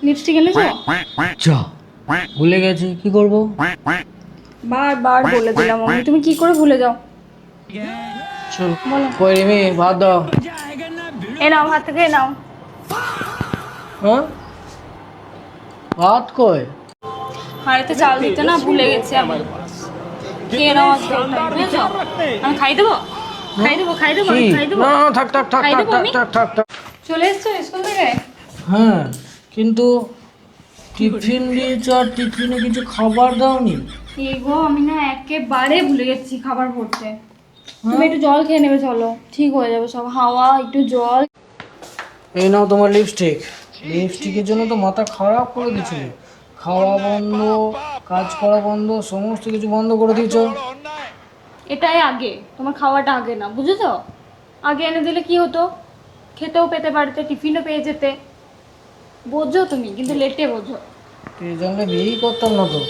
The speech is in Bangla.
লিপস্টিক এনেছো? যা, ভুলে গেছি, কি করব? বারবার বলে দিলাম আমি, তুমি কি করে ভুলে যাও? চল। বলো। কই রিমি, ভাত দাও। এ নাও, হাত থেকে নাও। হ্যাঁ, ভাত কই? হাঁড়িতে চাল দিতে না ভুলে গেছি আমি। খেয়ে নাও আজকে ওটাই, বুঝেছো? আমি খাই দেবো, খাই দেবো, খাই দেবো, কি? আমি খাই দেবো। না, থাক থাক থাক খাই থাক দেবো থাক আমি। থাক থাক থাক। চলে এসছো স্কুল থেকে? হ্যাঁ, কিন্তু টিফিন দিয়েছো আর টিফিনে কিছু খাবার দাওনি। এই গো, আমি না একেবারে ভুলে গেছি খাবার পড়তে। তুমি হ্যাঁ? একটু জল খেয়ে নেবে, চলো ঠিক হয়ে যাবে সব। হাওয়া, একটু জল। এই নাও তোমার লিপস্টিক। লিপস্টিকের জন্য তো মাথা খারাপ করে দিয়েছিলে। খাওয়া বন্ধ, কাজ করা বন্ধ, সমস্ত কিছু বন্ধ করে দিয়েছো। এটাই আগে, তোমার খাওয়াটা আগে না, বুঝেছো? আগে এনে দিলে কি হতো, খেতেও পেতে পারতে, টিফিনও পেয়ে যেতে। বোঝো তুমি, কিন্তু লেটে বোঝো। এই জন্য বিয়েই করতাম না তো।